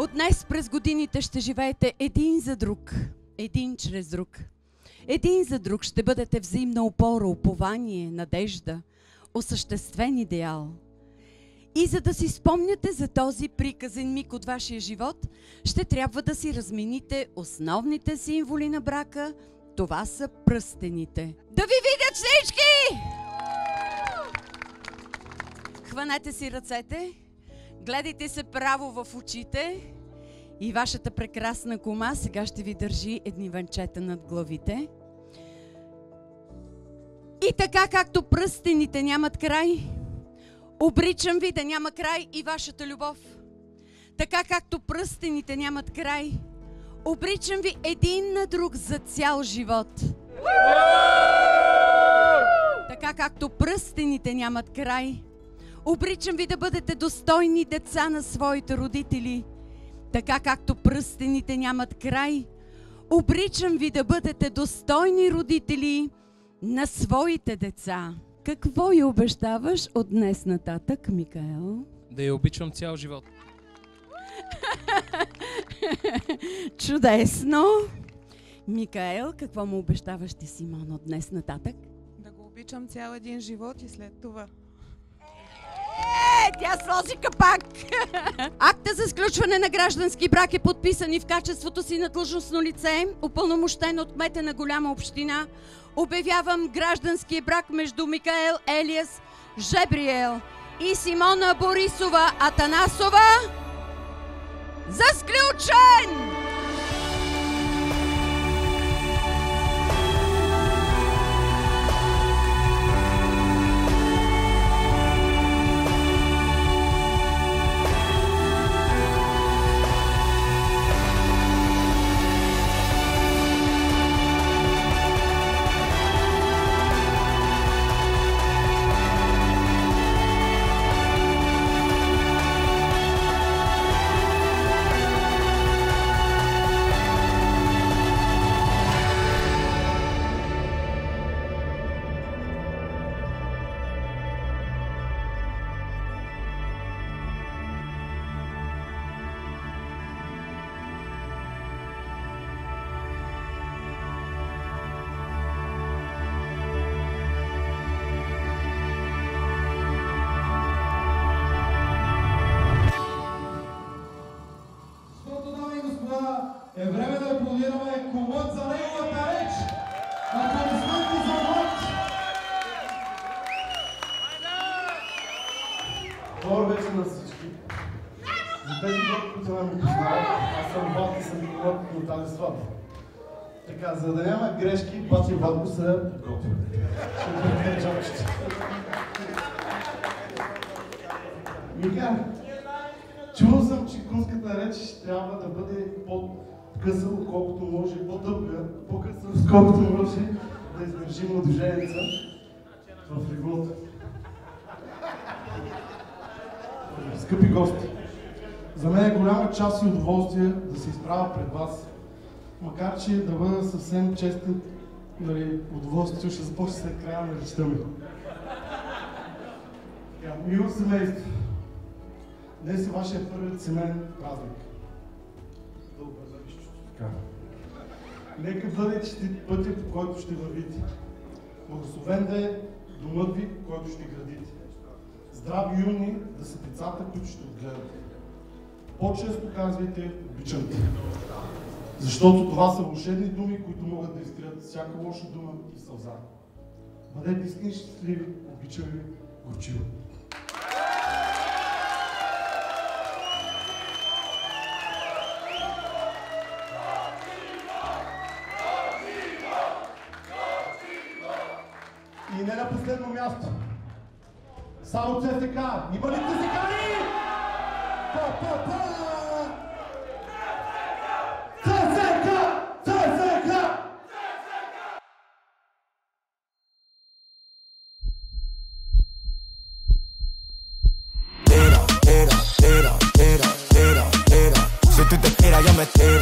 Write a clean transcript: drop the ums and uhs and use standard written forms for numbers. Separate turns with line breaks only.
От днес през годините ще живеете един за друг, един чрез друг. Един за друг ще бъдете взаимна опора, упование, надежда, осъществен идеал. И за да си спомняте за този приказен миг от вашия живот, ще трябва да си размените основните символи на брака. Това са пръстените. Да ви видят всички! Хванете си ръцете, гледайте се право в очите и вашата прекрасна кума сега ще ви държи едни венчета над главите. И така както пръстените нямат край, обричам ви да няма край и вашата любов. Така както пръстените нямат край, обричам ви един на друг за цял живот. Така както пръстените нямат край, обричам ви да бъдете достойни деца на своите родители. Така както пръстените нямат край, обричам ви да бъдете достойни родители на своите деца. Какво й обещаваш от днес нататък, Микаел?
Да я обичам цял живот.
Чудесно! Микаел, какво му обещаваш ти, Симон, от днес нататък?
Да го обичам цял един живот и след това.
Тя сложи капак! Акта за сключване на граждански брак е подписан и в качеството си на длъжностно лице, упълномощено от кмета на голяма община, обявявам гражданския брак между Микаел Елиас Жебриел и Симона Борисова Атанасова за сключен!
Е време да аплодираме кумът за неговата реч. Аплодисменти за Влад! Добър вечер на всички. За тези хора, които не ме познават, аз съм Влад и съм кумът на тази сватба. Така, за да няма грешки, Влад и Владко са готови. Ще бъдете чапчите. Мика, чувал съм, че кумската реч трябва да бъде по-къса, отколкото може, по-дълга, по-къса, отколкото може да издържи младоженеца в леглото. Скъпи гости, за мен е голяма част и удоволствие да се изправя пред вас, макар че да бъда съвсем честен, удоволствието ще започне след края на речта ми. Мило семейство, днес е вашия първият семейен празник. Нека бъде честит пътя, по който ще вървите. Благословен да е домът ви, който ще градите. Здрави юни да са децата, които ще отгледате. По-често казвайте обичам те. Защото това са вълшебни думи, които могат да изкрият всяка лоша дума и сълза. Бъдете истински щастливи, обичам ви, горчиво. И не на последно място. Само ЦСК. Има ли ЦСК-ли? Па-па-па! ЦСК! ЦСК!
Si tú te quieras, yo me tiro.